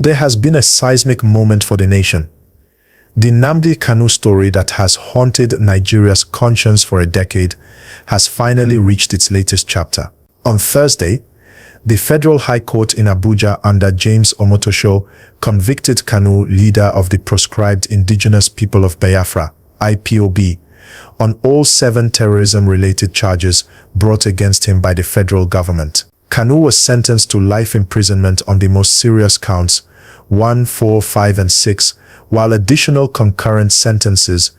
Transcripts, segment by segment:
There has been a seismic moment for the nation. The Nnamdi Kanu story that has haunted Nigeria's conscience for a decade has finally reached its latest chapter. On Thursday, the Federal High Court in Abuja under James Omotosho convicted Kanu, leader of the proscribed indigenous people of Biafra, IPOB, on all 7 terrorism-related charges brought against him by the federal government. Kanu was sentenced to life imprisonment on the most serious counts, 1, 4, 5, and 6, while additional concurrent sentences,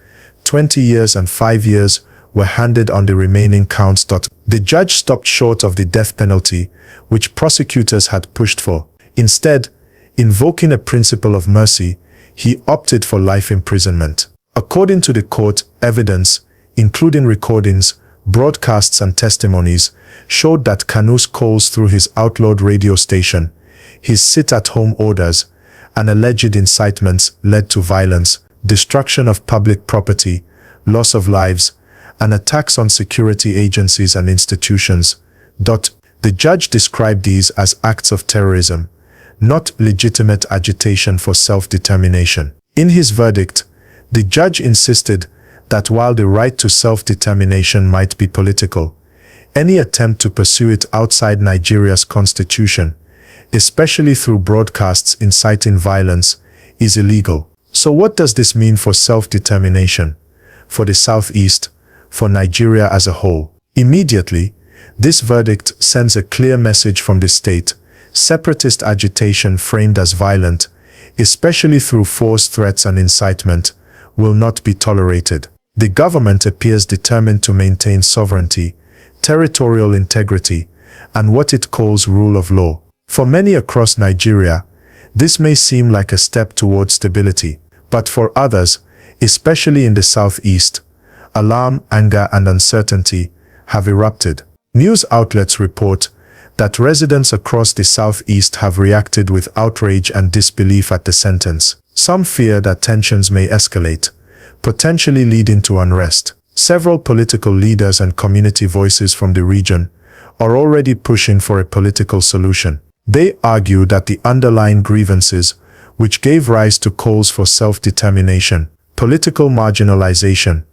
20 years and 5 years, were handed on the remaining counts. The judge stopped short of the death penalty, which prosecutors had pushed for. Instead, invoking a principle of mercy, he opted for life imprisonment. According to the court, evidence, including recordings, broadcasts and testimonies, showed that Kanu's calls through his outlawed radio station, his sit-at-home orders, and alleged incitements led to violence, destruction of public property, loss of lives, and attacks on security agencies and institutions. The judge described these as acts of terrorism, not legitimate agitation for self-determination. In his verdict, the judge insisted that while the right to self-determination might be political, any attempt to pursue it outside Nigeria's constitution, especially through broadcasts inciting violence, is illegal. So what does this mean for self-determination, for the Southeast, for Nigeria as a whole? Immediately, this verdict sends a clear message from the state: separatist agitation framed as violent, especially through force, threats and incitement, will not be tolerated. The government appears determined to maintain sovereignty, territorial integrity, and what it calls rule of law. For many across Nigeria, this may seem like a step towards stability, but for others, especially in the Southeast, alarm, anger, and uncertainty have erupted. News outlets report that residents across the Southeast have reacted with outrage and disbelief at the sentence. Some fear that tensions may escalate, potentially leading to unrest. Several political leaders and community voices from the region are already pushing for a political solution. They argue that the underlying grievances, which gave rise to calls for self-determination, political marginalization,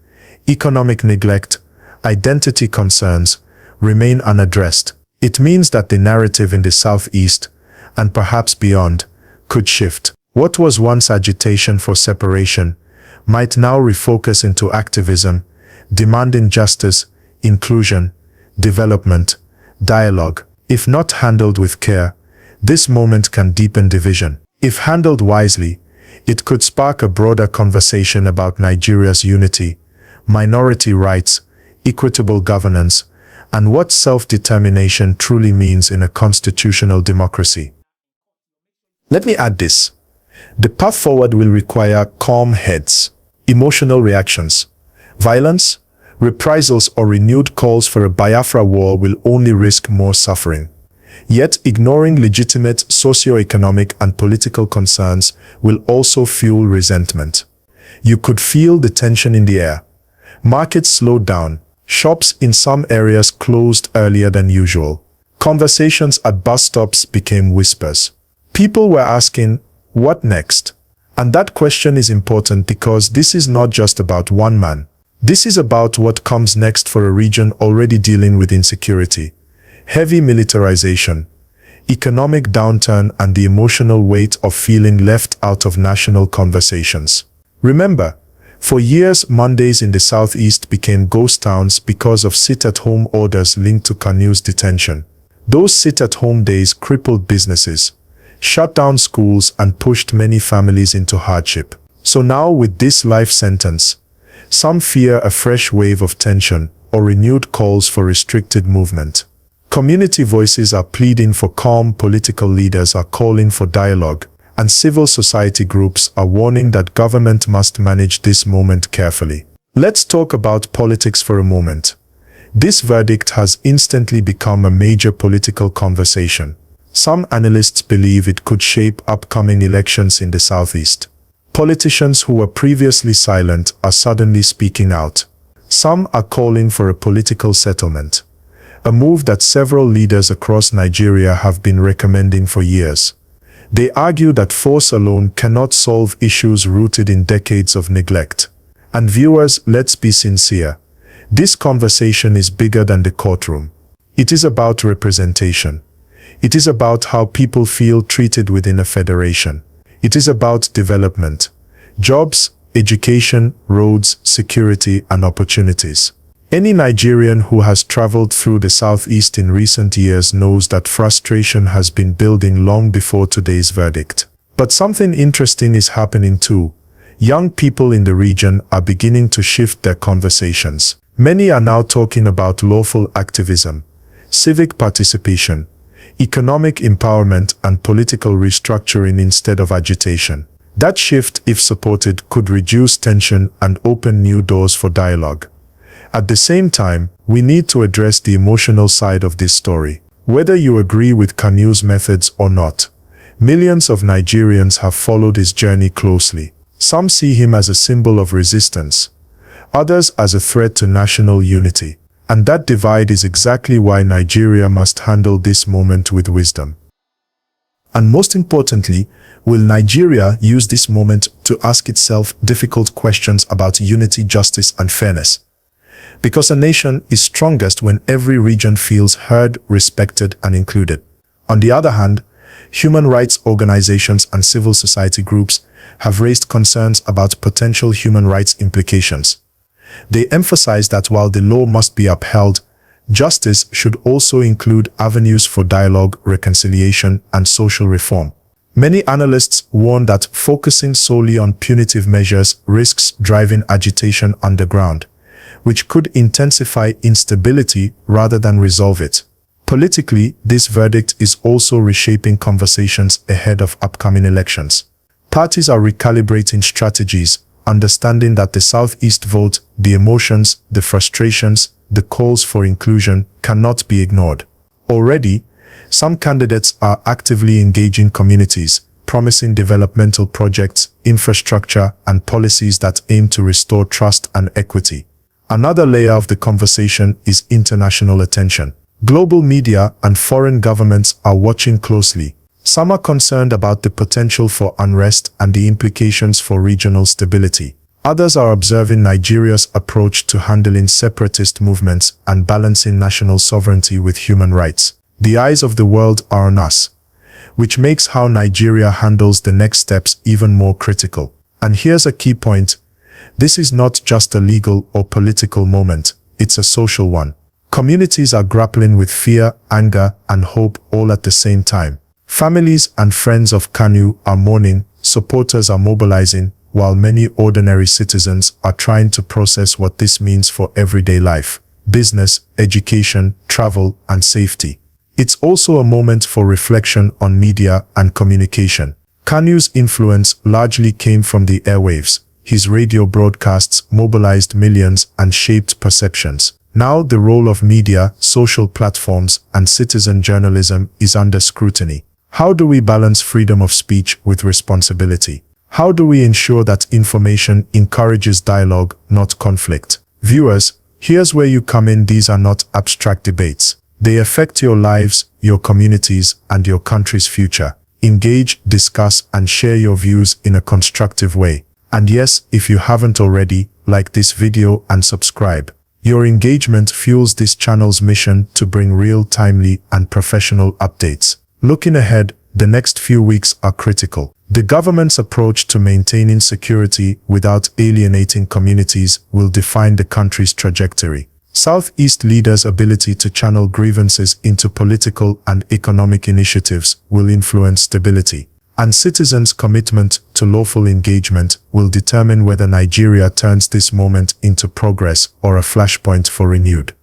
economic neglect, identity concerns, remain unaddressed. It means that the narrative in the Southeast, and perhaps beyond, could shift. What was once agitation for separation might now refocus into activism, demanding justice, inclusion, development, dialogue. If not handled with care, this moment can deepen division. If handled wisely, it could spark a broader conversation about Nigeria's unity, minority rights, equitable governance, and what self-determination truly means in a constitutional democracy. Let me add this. The path forward will require calm heads, emotional reactions. Violence, reprisals, or renewed calls for a Biafra war will only risk more suffering. Yet, ignoring legitimate socio-economic and political concerns will also fuel resentment. You could feel the tension in the air. Markets slowed down. Shops in some areas closed earlier than usual. Conversations at bus stops became whispers. People were asking, what next? And that question is important because this is not just about one man. This is about what comes next for a region already dealing with insecurity, heavy militarization, economic downturn, and the emotional weight of feeling left out of national conversations. Remember, for years, Mondays in the Southeast became ghost towns because of sit-at-home orders linked to Kanu's detention. Those sit-at-home days crippled businesses, shut down schools, and pushed many families into hardship. So now, with this life sentence, some fear a fresh wave of tension or renewed calls for restricted movement. Community voices are pleading for calm, political leaders are calling for dialogue, and civil society groups are warning that government must manage this moment carefully. Let's talk about politics for a moment. This verdict has instantly become a major political conversation. Some analysts believe it could shape upcoming elections in the Southeast. Politicians who were previously silent are suddenly speaking out. Some are calling for a political settlement, a move that several leaders across Nigeria have been recommending for years. They argue that force alone cannot solve issues rooted in decades of neglect. And viewers, let's be sincere. This conversation is bigger than the courtroom. It is about representation. It is about how people feel treated within a federation. It is about development, jobs, education, roads, security, and opportunities. Any Nigerian who has traveled through the southeast in recent years knows that frustration has been building long before today's verdict. But something interesting is happening too. Young people in the region are beginning to shift their conversations. Many are now talking about lawful activism, civic participation, economic empowerment, and political restructuring instead of agitation. That shift, if supported, could reduce tension and open new doors for dialogue. At the same time, we need to address the emotional side of this story. Whether you agree with Kanu's methods or not, millions of Nigerians have followed his journey closely. Some see him as a symbol of resistance, others as a threat to national unity. And that divide is exactly why Nigeria must handle this moment with wisdom. And most importantly, will Nigeria use this moment to ask itself difficult questions about unity, justice, and fairness? Because a nation is strongest when every region feels heard, respected, and included. On the other hand, human rights organizations and civil society groups have raised concerns about potential human rights implications. They emphasize that while the law must be upheld, justice should also include avenues for dialogue, reconciliation, and social reform. Many analysts warn that focusing solely on punitive measures risks driving agitation underground, which could intensify instability rather than resolve it. Politically, this verdict is also reshaping conversations ahead of upcoming elections. Parties are recalibrating strategies, understanding that the Southeast vote, the emotions, the frustrations, the calls for inclusion cannot be ignored. Already, some candidates are actively engaging communities, promising developmental projects, infrastructure, and policies that aim to restore trust and equity. Another layer of the conversation is international attention. Global media and foreign governments are watching closely. Some are concerned about the potential for unrest and the implications for regional stability. Others are observing Nigeria's approach to handling separatist movements and balancing national sovereignty with human rights. The eyes of the world are on us, which makes how Nigeria handles the next steps even more critical. And here's a key point. This is not just a legal or political moment, it's a social one. Communities are grappling with fear, anger, and hope all at the same time. Families and friends of Kanu are mourning, supporters are mobilizing, while many ordinary citizens are trying to process what this means for everyday life, business, education, travel, and safety. It's also a moment for reflection on media and communication. Kanu's influence largely came from the airwaves. His radio broadcasts mobilized millions and shaped perceptions. Now the role of media, social platforms, and citizen journalism is under scrutiny. How do we balance freedom of speech with responsibility? How do we ensure that information encourages dialogue, not conflict? Viewers, here's where you come in. These are not abstract debates. They affect your lives, your communities, and your country's future. Engage, discuss, and share your views in a constructive way. And yes, if you haven't already, like this video and subscribe. Your engagement fuels this channel's mission to bring real, timely, and professional updates. Looking ahead, the next few weeks are critical. The government's approach to maintaining security without alienating communities will define the country's trajectory. Southeast leaders' ability to channel grievances into political and economic initiatives will influence stability. And citizens' commitment to lawful engagement will determine whether Nigeria turns this moment into progress or a flashpoint for renewed